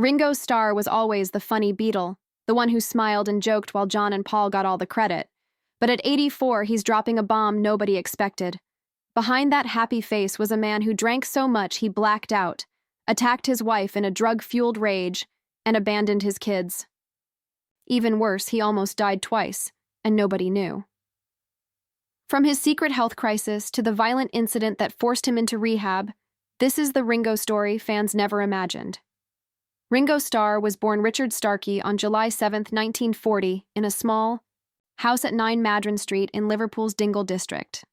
Ringo Starr was always the funny Beatle, the one who smiled and joked while John and Paul got all the credit. But at 84, he's dropping a bomb nobody expected. Behind that happy face was a man who drank so much he blacked out, attacked his wife in a drug-fueled rage, and abandoned his kids. Even worse, he almost died twice, and nobody knew. From his secret health crisis to the violent incident that forced him into rehab, this is the Ringo story fans never imagined. Ringo Starr was born Richard Starkey on July 7, 1940, in a small house at 9 Madron Street in Liverpool's Dingle district.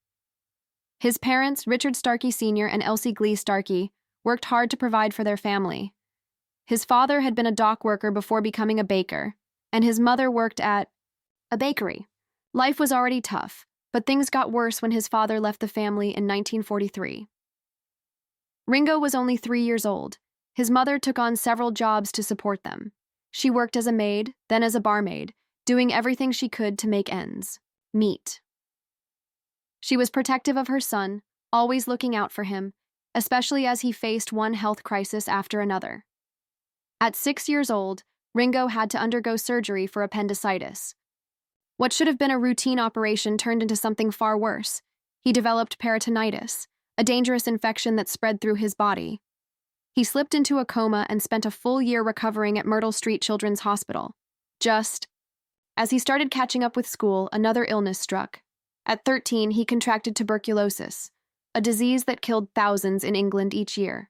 His parents, Richard Starkey Sr. and Elsie Glee Starkey, worked hard to provide for their family. His father had been a dock worker before becoming a baker, and his mother worked at a bakery. Life was already tough, but things got worse when his father left the family in 1943. Ringo was only 3 years old. His mother took on several jobs to support them. She worked as a maid, then as a barmaid, doing everything she could to make ends meet. She was protective of her son, always looking out for him, especially as he faced one health crisis after another. At 6 years old, Ringo had to undergo surgery for appendicitis. What should have been a routine operation turned into something far worse. He developed peritonitis, a dangerous infection that spread through his body. He slipped into a coma and spent a full year recovering at Myrtle Street Children's Hospital. Just as he started catching up with school, another illness struck. At 13, he contracted tuberculosis, a disease that killed thousands in England each year.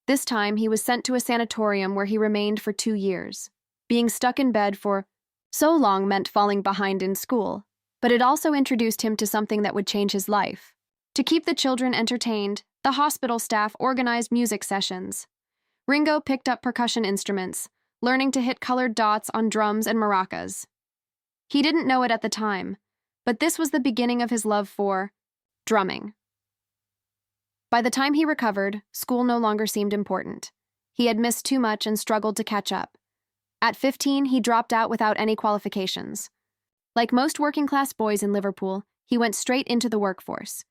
This time, he was sent to a sanatorium where he remained for 2 years. Being stuck in bed for so long meant falling behind in school, but it also introduced him to something that would change his life. To keep the children entertained, the hospital staff organized music sessions. Ringo picked up percussion instruments, learning to hit colored dots on drums and maracas. He didn't know it at the time, but this was the beginning of his love for drumming. By the time he recovered, school no longer seemed important. He had missed too much and struggled to catch up. At 15, he dropped out without any qualifications. Like most working-class boys in Liverpool, he went straight into the workforce.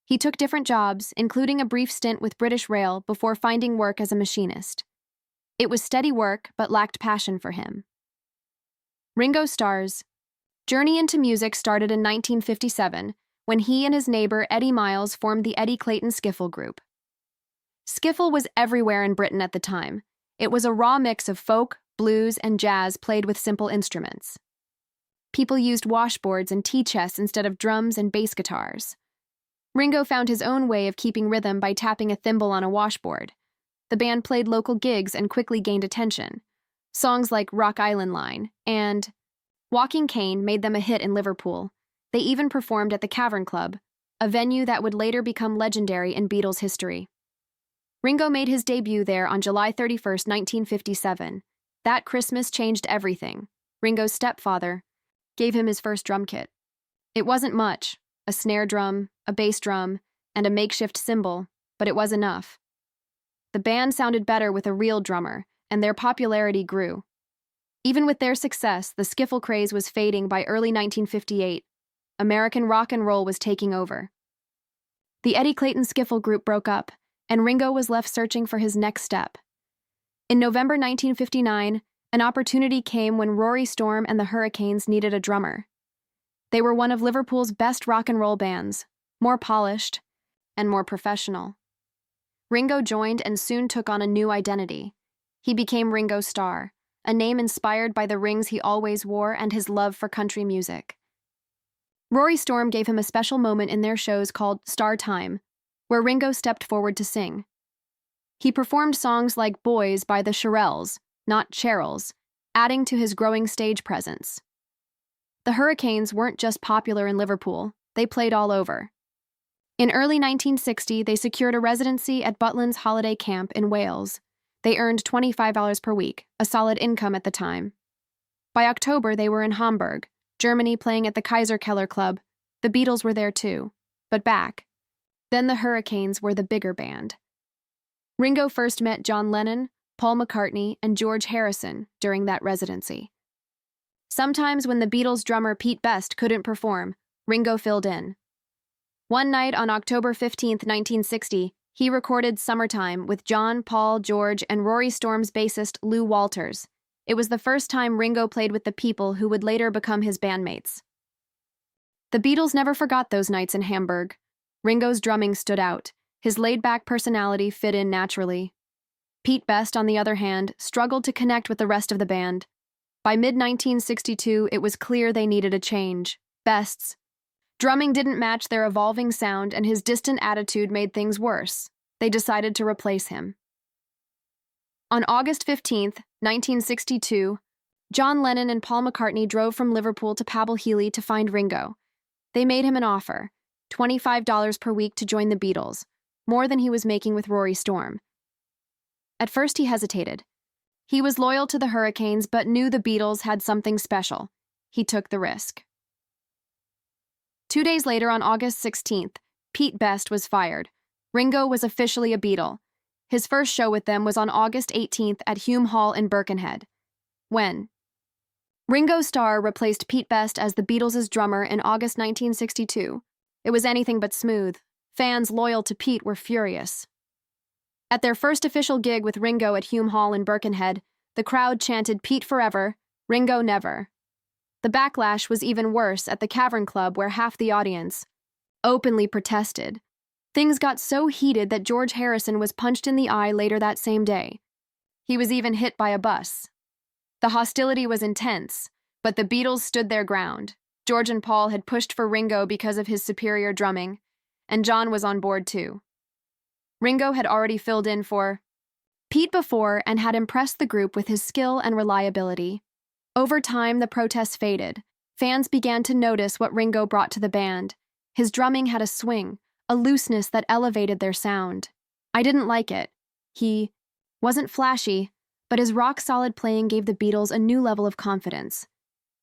He took different jobs, including a brief stint with British Rail before finding work as a machinist. It was steady work, but lacked passion for him. Ringo Starr's journey into music started in 1957, when he and his neighbor Eddie Miles formed the Eddie Clayton Skiffle Group. Skiffle was everywhere in Britain at the time. It was a raw mix of folk, blues, and jazz played with simple instruments. People used washboards and tea chests instead of drums and bass guitars. Ringo found his own way of keeping rhythm by tapping a thimble on a washboard. The band played local gigs and quickly gained attention. Songs like Rock Island Line and Walking Cane made them a hit in Liverpool. They even performed at the Cavern Club, a venue that would later become legendary in Beatles history. Ringo made his debut there on July 31, 1957. That Christmas changed everything. Ringo's stepfather gave him his first drum kit. It wasn't much, a snare drum, a bass drum, and a makeshift cymbal, but it was enough. The band sounded better with a real drummer, and their popularity grew. Even with their success, the skiffle craze was fading by early 1958. American rock and roll was taking over. The Eddie Clayton Skiffle Group broke up, and Ringo was left searching for his next step. In November 1959, an opportunity came when Rory Storm and the Hurricanes needed a drummer. They were one of Liverpool's best rock and roll bands, more polished and more professional. Ringo joined and soon took on a new identity. He became Ringo Starr, a name inspired by the rings he always wore and his love for country music. Rory Storm gave him a special moment in their shows called Star Time, where Ringo stepped forward to sing. He performed songs like Boys by the Shirelles, not Cheryl's, adding to his growing stage presence. The Hurricanes weren't just popular in Liverpool, they played all over. In early 1960, they secured a residency at Butlin's Holiday Camp in Wales. They earned $25 per week, a solid income at the time. By October, they were in Hamburg, Germany, playing at the Kaiserkeller Club. The Beatles were there too, but back. Then the Hurricanes were the bigger band. Ringo first met John Lennon, Paul McCartney, and George Harrison during that residency. Sometimes when the Beatles' drummer Pete Best couldn't perform, Ringo filled in. One night on October 15, 1960, He recorded Summertime with John, Paul, George, and Rory Storm's bassist Lou Walters. It was the first time Ringo played with the people who would later become his bandmates. The Beatles never forgot those nights in Hamburg. Ringo's drumming stood out. His laid-back personality fit in naturally. Pete Best, on the other hand, struggled to connect with the rest of the band. By mid-1962, it was clear they needed a change. Best's drumming didn't match their evolving sound, and his distant attitude made things worse. They decided to replace him. On August 15, 1962, John Lennon and Paul McCartney drove from Liverpool to Pabble Healy to find Ringo. They made him an offer, $25 per week to join the Beatles, more than he was making with Rory Storm. At first he hesitated. He was loyal to the Hurricanes but knew the Beatles had something special. He took the risk. 2 days later, on August 16th, Pete Best was fired. Ringo was officially a Beatle. His first show with them was on August 18th at Hume Hall in Birkenhead. When Ringo Starr replaced Pete Best as the Beatles' drummer in August 1962, it was anything but smooth. Fans loyal to Pete were furious. At their first official gig with Ringo at Hume Hall in Birkenhead, the crowd chanted "Pete forever, Ringo never." The backlash was even worse at the Cavern Club, where half the audience openly protested. Things got so heated that George Harrison was punched in the eye later that same day. He was even hit by a bus. The hostility was intense, but the Beatles stood their ground. George and Paul had pushed for Ringo because of his superior drumming, and John was on board too. Ringo had already filled in for Pete before and had impressed the group with his skill and reliability. Over time, the protests faded. Fans began to notice what Ringo brought to the band. His drumming had a swing, a looseness that elevated their sound. I didn't like it. He wasn't flashy, but his rock-solid playing gave the Beatles a new level of confidence.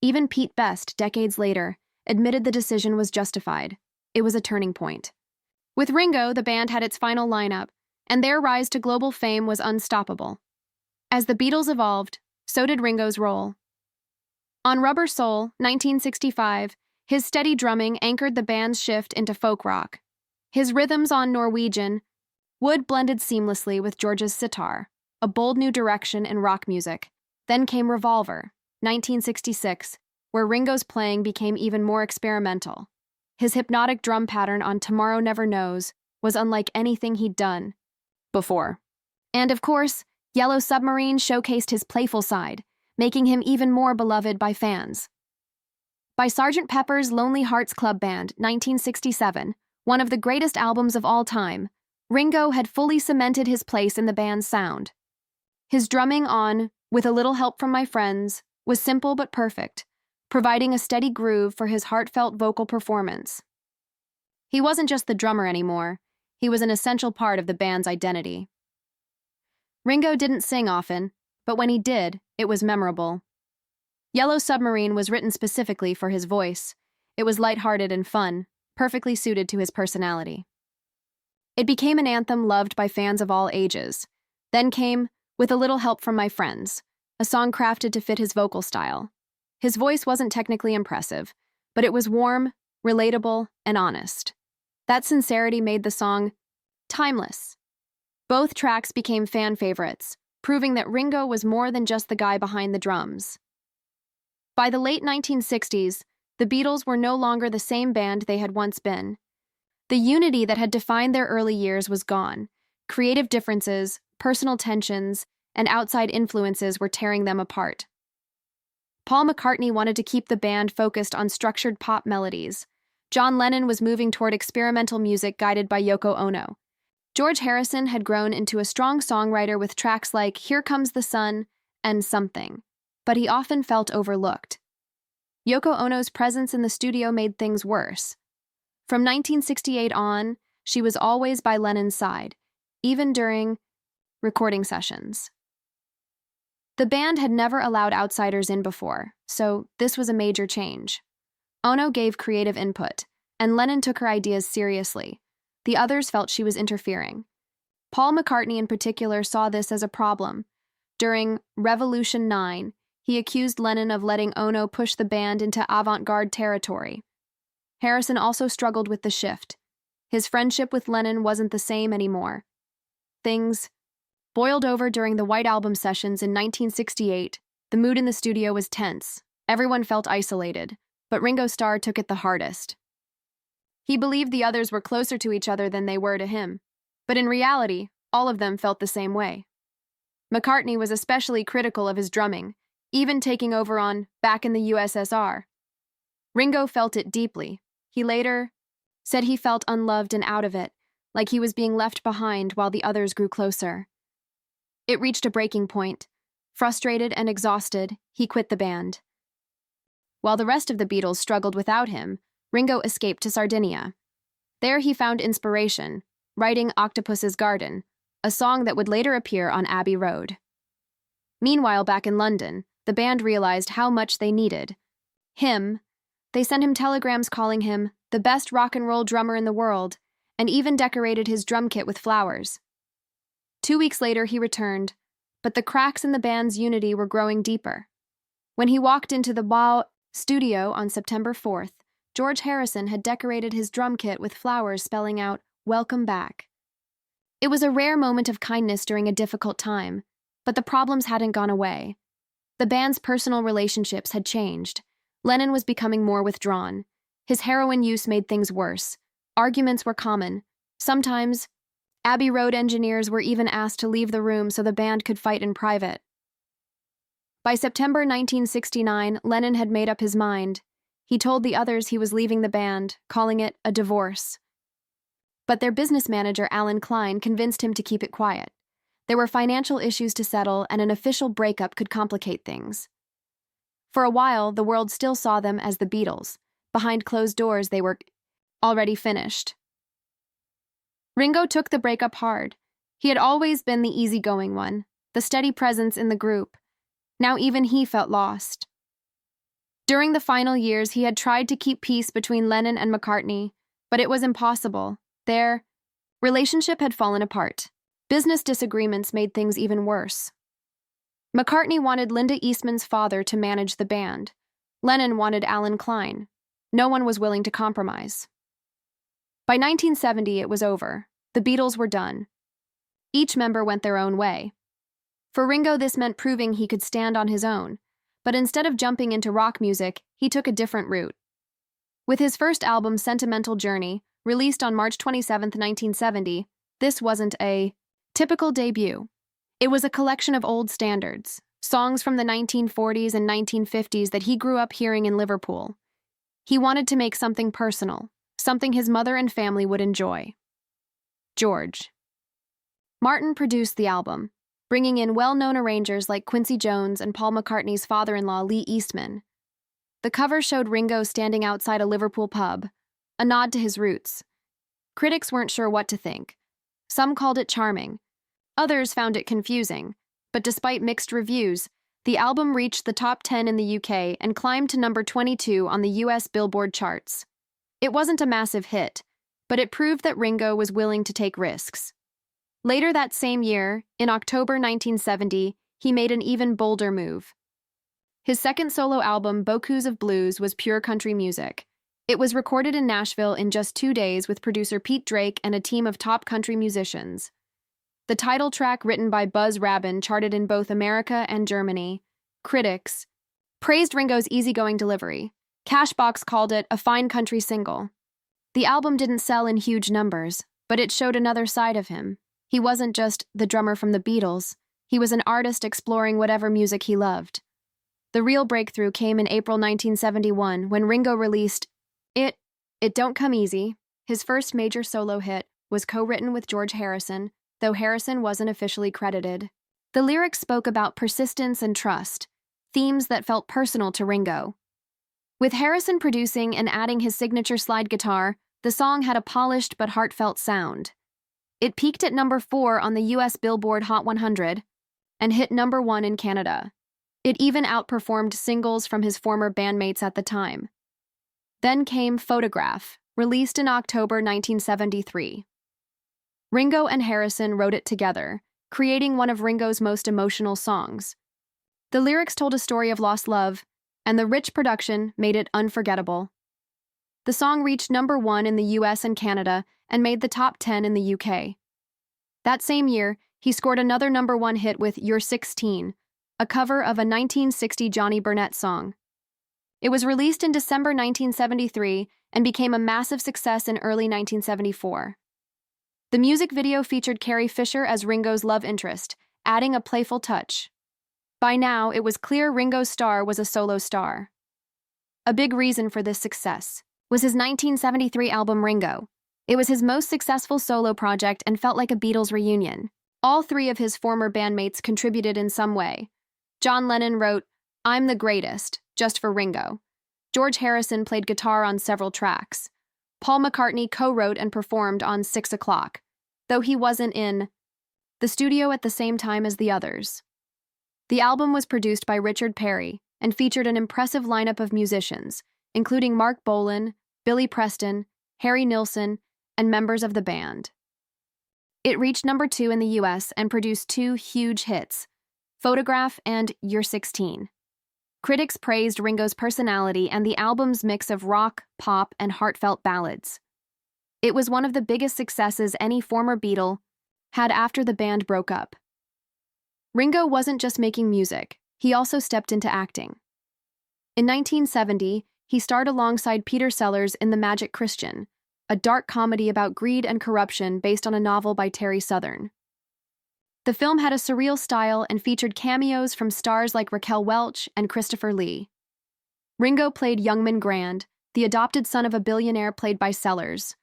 Even Pete Best, decades later, admitted the decision was justified. It was a turning point. With Ringo, the band had its final lineup, and their rise to global fame was unstoppable. As the Beatles evolved, so did Ringo's role. On Rubber Soul, 1965, his steady drumming anchored the band's shift into folk rock. His rhythms on Norwegian Wood blended seamlessly with George's sitar, a bold new direction in rock music. Then came Revolver, 1966, where Ringo's playing became even more experimental. His hypnotic drum pattern on Tomorrow Never Knows was unlike anything he'd done before. And of course, Yellow Submarine showcased his playful side, making him even more beloved by fans. By Sgt. Pepper's Lonely Hearts Club Band, 1967, one of the greatest albums of all time, Ringo had fully cemented his place in the band's sound. His drumming on With a Little Help from My Friends was simple but perfect, providing a steady groove for his heartfelt vocal performance. He wasn't just the drummer anymore, he was an essential part of the band's identity. Ringo didn't sing often, but when he did, it was memorable. Yellow Submarine was written specifically for his voice. It was lighthearted and fun, perfectly suited to his personality. It became an anthem loved by fans of all ages. Then came With a Little Help from My Friends, a song crafted to fit his vocal style. His voice wasn't technically impressive, but it was warm, relatable, and honest. That sincerity made the song timeless. Both tracks became fan favorites, proving that Ringo was more than just the guy behind the drums. By the late 1960s, the Beatles were no longer the same band they had once been. The unity that had defined their early years was gone. Creative differences, personal tensions, and outside influences were tearing them apart. Paul McCartney wanted to keep the band focused on structured pop melodies. John Lennon was moving toward experimental music guided by Yoko Ono. George Harrison had grown into a strong songwriter with tracks like Here Comes the Sun and Something, but he often felt overlooked. Yoko Ono's presence in the studio made things worse. From 1968 on, she was always by Lennon's side, even during recording sessions. The band had never allowed outsiders in before, so this was a major change. Ono gave creative input, and Lennon took her ideas seriously. The others felt she was interfering. Paul McCartney in particular saw this as a problem. During Revolution 9, he accused Lennon of letting Ono push the band into avant-garde territory. Harrison also struggled with the shift. His friendship with Lennon wasn't the same anymore. Things boiled over during the White Album sessions in 1968. The mood in the studio was tense. Everyone felt isolated, but Ringo Starr took it the hardest. He believed the others were closer to each other than they were to him, but in reality, all of them felt the same way. McCartney was especially critical of his drumming, even taking over on Back in the USSR. Ringo felt it deeply. He later said he felt unloved and out of it, like he was being left behind while the others grew closer. It reached a breaking point. Frustrated and exhausted, he quit the band. While the rest of the Beatles struggled without him, Ringo escaped to Sardinia. There he found inspiration, writing Octopus's Garden, a song that would later appear on Abbey Road. Meanwhile, back in London, the band realized how much they needed him. They sent him telegrams calling him the best rock and roll drummer in the world, and even decorated his drum kit with flowers. 2 weeks later, he returned, but the cracks in the band's unity were growing deeper. When he walked into the studio on September 4th, George Harrison had decorated his drum kit with flowers spelling out, "Welcome back." It was a rare moment of kindness during a difficult time, but the problems hadn't gone away. The band's personal relationships had changed. Lennon was becoming more withdrawn. His heroin use made things worse. Arguments were common. Sometimes, Abbey Road engineers were even asked to leave the room so the band could fight in private. By September 1969, Lennon had made up his mind. He told the others he was leaving the band, calling it a divorce. But their business manager, Alan Klein, convinced him to keep it quiet. There were financial issues to settle, and an official breakup could complicate things. For a while, the world still saw them as the Beatles. Behind closed doors, they were already finished. Ringo took the breakup hard. He had always been the easygoing one, the steady presence in the group. Now even he felt lost. During the final years, he had tried to keep peace between Lennon and McCartney, but it was impossible. Their relationship had fallen apart. Business disagreements made things even worse. McCartney wanted Linda Eastman's father to manage the band. Lennon wanted Alan Klein. No one was willing to compromise. By 1970, it was over. The Beatles were done. Each member went their own way. For Ringo, this meant proving he could stand on his own, but instead of jumping into rock music, he took a different route. With his first album, Sentimental Journey, released on March 27, 1970, this wasn't a typical debut. It was a collection of old standards, songs from the 1940s and 1950s that he grew up hearing in Liverpool. He wanted to make something personal, something his mother and family would enjoy. George Martin produced the album, bringing in well-known arrangers like Quincy Jones and Paul McCartney's father-in-law, Lee Eastman. The cover showed Ringo standing outside a Liverpool pub, a nod to his roots. Critics weren't sure what to think. Some called it charming. Others found it confusing. But despite mixed reviews, the album reached the top 10 in the UK and climbed to number 22 on the US Billboard charts. It wasn't a massive hit, but it proved that Ringo was willing to take risks. Later that same year, in October 1970, he made an even bolder move. His second solo album, Beaucoup of Blues, was pure country music. It was recorded in Nashville in just 2 days with producer Pete Drake and a team of top country musicians. The title track, written by Buzz Rabin, charted in both America and Germany. Critics praised Ringo's easygoing delivery. Cashbox called it a fine country single. The album didn't sell in huge numbers, but it showed another side of him. He wasn't just the drummer from the Beatles. He was an artist exploring whatever music he loved. The real breakthrough came in April 1971 when Ringo released It Don't Come Easy. His first major solo hit was co-written with George Harrison, though Harrison wasn't officially credited. The lyrics spoke about persistence and trust, themes that felt personal to Ringo. With Harrison producing and adding his signature slide guitar, the song had a polished but heartfelt sound. It peaked at number 4 on the US Billboard Hot 100 and hit number 1 in Canada. It even outperformed singles from his former bandmates at the time. Then came Photograph, released in October 1973. Ringo and Harrison wrote it together, creating one of Ringo's most emotional songs. The lyrics told a story of lost love, and the rich production made it unforgettable. The song reached number 1 in the US and Canada and made the top 10 in the UK. That same year, he scored another #1 hit with You're 16, a cover of a 1960 Johnny Burnett song. It was released in December 1973 and became a massive success in early 1974. The music video featured Carrie Fisher as Ringo's love interest, adding a playful touch. By now, it was clear Ringo Starr was a solo star. A big reason for this success was his 1973 album Ringo. It was his most successful solo project and felt like a Beatles reunion. All three of his former bandmates contributed in some way. John Lennon wrote, "I'm the Greatest," just for Ringo. George Harrison played guitar on several tracks. Paul McCartney co-wrote and performed on 6 O'Clock, though he wasn't in the studio at the same time as the others. The album was produced by Richard Perry and featured an impressive lineup of musicians, including Mark Bolan, Billy Preston, Harry Nilsson, and members of the band. It reached #2 in the US and produced two huge hits, Photograph and You're 16. Critics praised Ringo's personality and the album's mix of rock, pop, and heartfelt ballads. It was one of the biggest successes any former Beatle had after the band broke up. Ringo wasn't just making music, he also stepped into acting. In 1970, he starred alongside Peter Sellers in The Magic Christian, a dark comedy about greed and corruption based on a novel by Terry Southern. The film had a surreal style and featured cameos from stars like Raquel Welch and Christopher Lee. Ringo played Youngman Grand, the adopted son of a billionaire played by Sellers.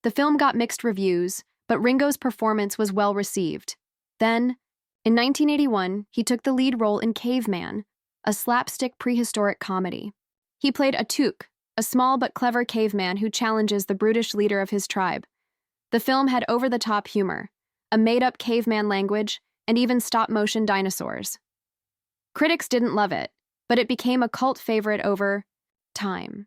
The film got mixed reviews, but Ringo's performance was well received. Then, in 1981, he took the lead role in Caveman, a slapstick prehistoric comedy. He played Atuk, a small but clever caveman who challenges the brutish leader of his tribe. The film had over-the-top humor, a made-up caveman language, and even stop-motion dinosaurs. Critics didn't love it, but it became a cult favorite over time.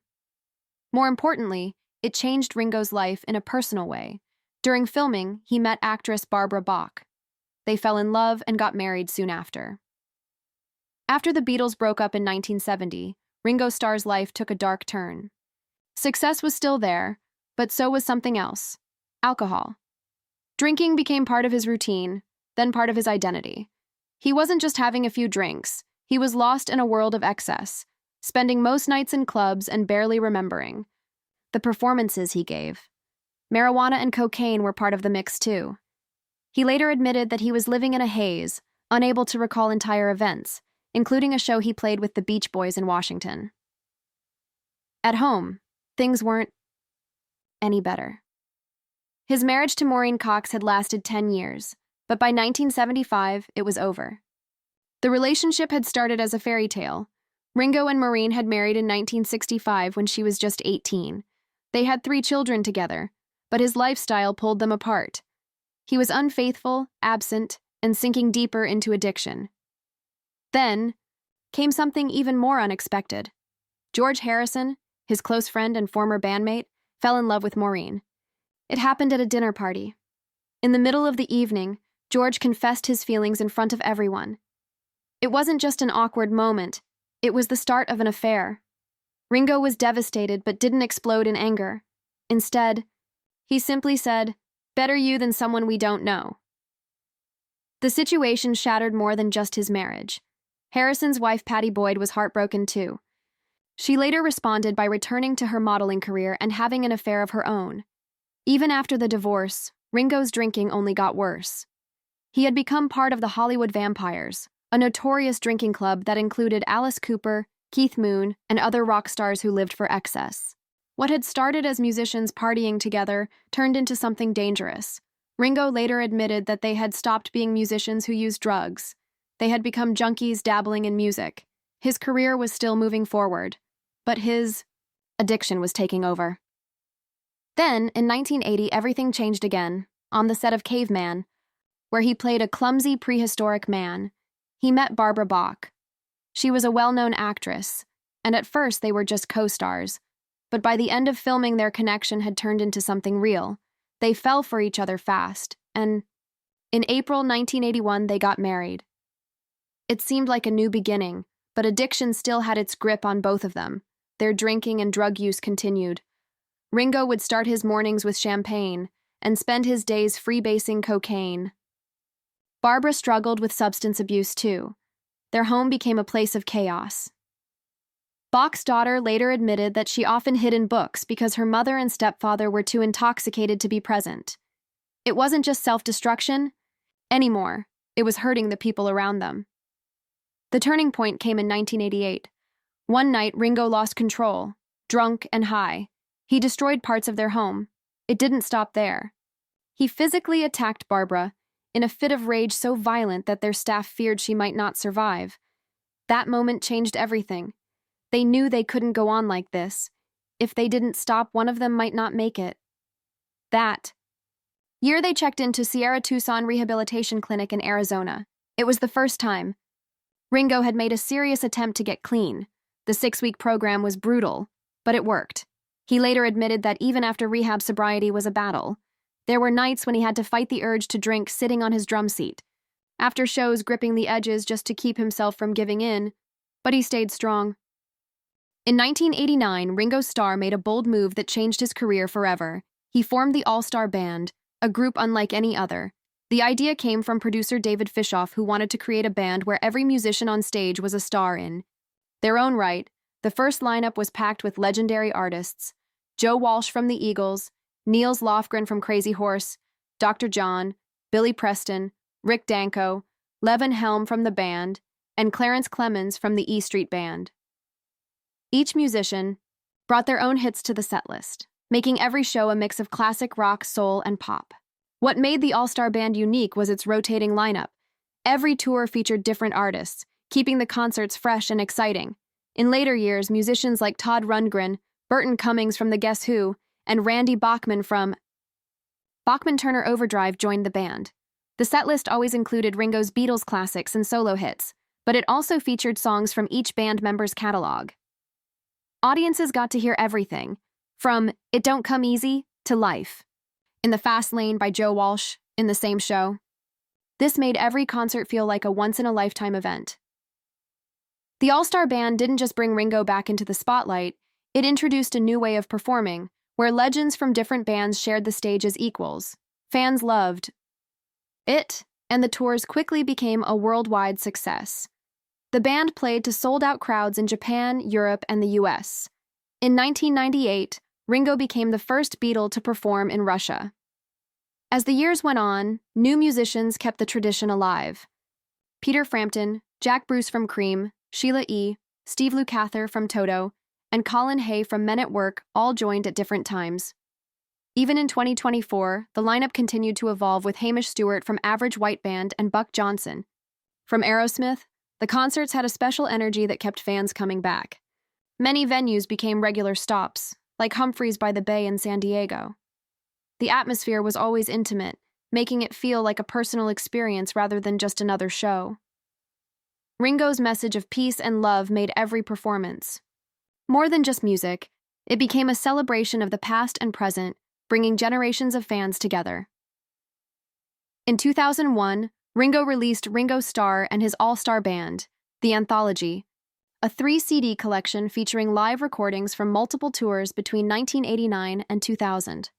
More importantly, it changed Ringo's life in a personal way. During filming, he met actress Barbara Bach. They fell in love and got married soon after. After the Beatles broke up in 1970, Ringo Starr's life took a dark turn. Success was still there, but so was something else: alcohol. Drinking became part of his routine, then part of his identity. He wasn't just having a few drinks, he was lost in a world of excess, spending most nights in clubs and barely remembering the performances he gave. Marijuana and cocaine were part of the mix too. He later admitted that he was living in a haze, unable to recall entire events, including a show he played with the Beach Boys in Washington. At home, things weren't any better. His marriage to Maureen Cox had lasted 10 years, but by 1975, it was over. The relationship had started as a fairy tale. Ringo and Maureen had married in 1965 when she was just 18. They had 3 children together, but his lifestyle pulled them apart. He was unfaithful, absent, and sinking deeper into addiction. Then came something even more unexpected. George Harrison, his close friend and former bandmate, fell in love with Maureen. It happened at a dinner party. In the middle of the evening, George confessed his feelings in front of everyone. It wasn't just an awkward moment, it was the start of an affair. Ringo was devastated but didn't explode in anger. Instead, he simply said, "Better you than someone we don't know." The situation shattered more than just his marriage. Harrison's wife Pattie Boyd was heartbroken too. She later responded by returning to her modeling career and having an affair of her own. Even after the divorce, Ringo's drinking only got worse. He had become part of the Hollywood Vampires, a notorious drinking club that included Alice Cooper, Keith Moon, and other rock stars who lived for excess. What had started as musicians partying together turned into something dangerous. Ringo later admitted that they had stopped being musicians who used drugs. They had become junkies dabbling in music. His career was still moving forward, but his addiction was taking over. Then, in 1980, everything changed again, on the set of Caveman, where he played a clumsy prehistoric man. He met Barbara Bach. She was a well-known actress, and at first they were just co-stars. But by the end of filming, their connection had turned into something real. They fell for each other fast, and in April 1981, they got married. It seemed like a new beginning, but addiction still had its grip on both of them. Their drinking and drug use continued. Ringo would start his mornings with champagne, and spend his days freebasing cocaine. Barbara struggled with substance abuse too. Their home became a place of chaos. Bach's daughter later admitted that she often hid in books because her mother and stepfather were too intoxicated to be present. It wasn't just self-destruction anymore, it was hurting the people around them. The turning point came in 1988. One night, Ringo lost control, drunk and high. He destroyed parts of their home. It didn't stop there. He physically attacked Barbara in a fit of rage so violent that their staff feared she might not survive. That moment changed everything. They knew they couldn't go on like this. If they didn't stop, one of them might not make it. That year they checked into Sierra Tucson Rehabilitation Clinic in Arizona. It was the first time. Ringo had made a serious attempt to get clean. The 6-week program was brutal, but it worked. He later admitted that even after rehab, sobriety was a battle. There were nights when he had to fight the urge to drink sitting on his drum seat. After shows, gripping the edges just to keep himself from giving in, but he stayed strong. In 1989, Ringo Starr made a bold move that changed his career forever. He formed the All-Star Band, a group unlike any other. The idea came from producer David Fishoff, who wanted to create a band where every musician on stage was a star in their own right. The first lineup was packed with legendary artists: Joe Walsh from the Eagles, Niels Lofgren from Crazy Horse, Dr. John, Billy Preston, Rick Danko, Levin Helm from the band, and Clarence Clemens from the E Street Band. Each musician brought their own hits to the setlist, making every show a mix of classic rock, soul, and pop. What made the All-Star Band unique was its rotating lineup. Every tour featured different artists, keeping the concerts fresh and exciting. In later years, musicians like Todd Rundgren, Burton Cummings from the Guess Who, and Randy Bachman from Bachman Turner Overdrive joined the band. The setlist always included Ringo's Beatles classics and solo hits, but it also featured songs from each band member's catalog. Audiences got to hear everything, from It Don't Come Easy to Life in the Fast Lane by Joe Walsh in the same show. This made every concert feel like a once-in-a-lifetime event. The All-Star Band didn't just bring Ringo back into the spotlight, it introduced a new way of performing, where legends from different bands shared the stage as equals. Fans loved it, and the tours quickly became a worldwide success. The band played to sold-out crowds in Japan, Europe, and the US. In 1998, Ringo became the first Beatle to perform in Russia. As the years went on, new musicians kept the tradition alive. Peter Frampton, Jack Bruce from Cream, Sheila E., Steve Lukather from Toto, and Colin Hay from Men at Work all joined at different times. Even in 2024, the lineup continued to evolve with Hamish Stewart from Average White Band and Buck Johnson from Aerosmith. The concerts had a special energy that kept fans coming back. Many venues became regular stops, like Humphreys by the Bay in San Diego. The atmosphere was always intimate, making it feel like a personal experience rather than just another show. Ringo's message of peace and love made every performance. More than just music, it became a celebration of the past and present, bringing generations of fans together. In 2001, Ringo released Ringo Starr and his All-Star Band, The Anthology, a 3-CD collection featuring live recordings from multiple tours between 1989 and 2000.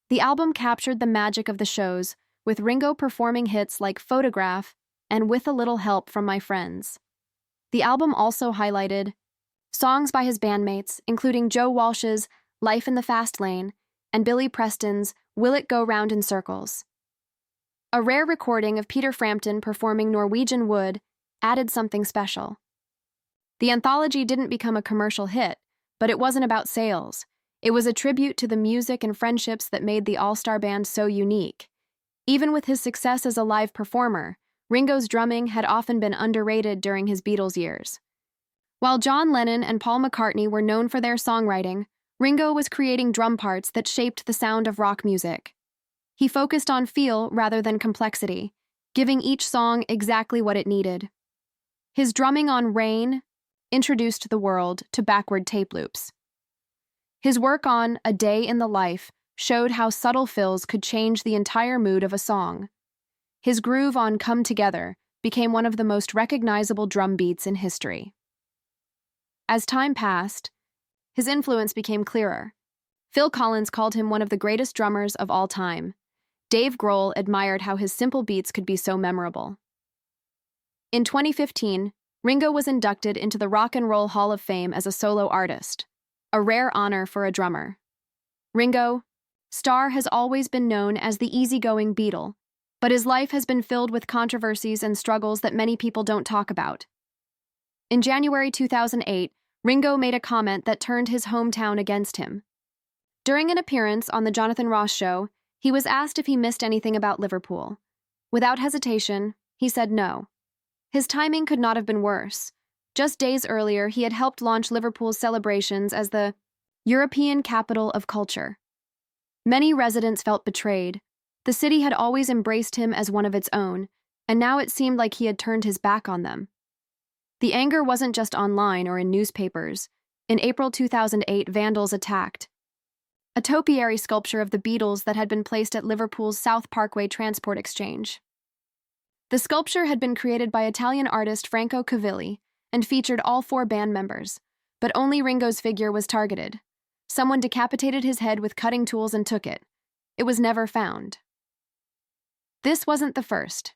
The album captured the magic of the shows, with Ringo performing hits like Photograph and With a Little Help from My Friends. The album also highlighted songs by his bandmates, including Joe Walsh's Life in the Fast Lane and Billy Preston's Will It Go Round in Circles. A rare recording of Peter Frampton performing Norwegian Wood added something special. The anthology didn't become a commercial hit, but it wasn't about sales. It was a tribute to the music and friendships that made the All-Star Band so unique. Even with his success as a live performer, Ringo's drumming had often been underrated during his Beatles years. While John Lennon and Paul McCartney were known for their songwriting, Ringo was creating drum parts that shaped the sound of rock music. He focused on feel rather than complexity, giving each song exactly what it needed. His drumming on Rain introduced the world to backward tape loops. His work on A Day in the Life showed how subtle fills could change the entire mood of a song. His groove on Come Together became one of the most recognizable drum beats in history. As time passed, his influence became clearer. Phil Collins called him one of the greatest drummers of all time. Dave Grohl admired how his simple beats could be so memorable. In 2015, Ringo was inducted into the Rock and Roll Hall of Fame as a solo artist, a rare honor for a drummer. Ringo Starr has always been known as the easygoing Beatle, but his life has been filled with controversies and struggles that many people don't talk about. In January 2008, Ringo made a comment that turned his hometown against him. During an appearance on The Jonathan Ross Show, he was asked if he missed anything about Liverpool. Without hesitation, he said no. His timing could not have been worse. Just days earlier, he had helped launch Liverpool's celebrations as the European capital of culture. Many residents felt betrayed. The city had always embraced him as one of its own, and now it seemed like he had turned his back on them. The anger wasn't just online or in newspapers. In April 2008, vandals attacked a topiary sculpture of the Beatles that had been placed at Liverpool's South Parkway Transport Exchange. The sculpture had been created by Italian artist Franco Cavilli and featured all 4 band members, but only Ringo's figure was targeted. Someone decapitated his head with cutting tools and took it. It was never found. This wasn't the first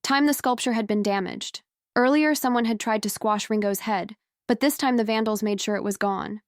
time the sculpture had been damaged. Earlier, someone had tried to squash Ringo's head, but this time the vandals made sure it was gone.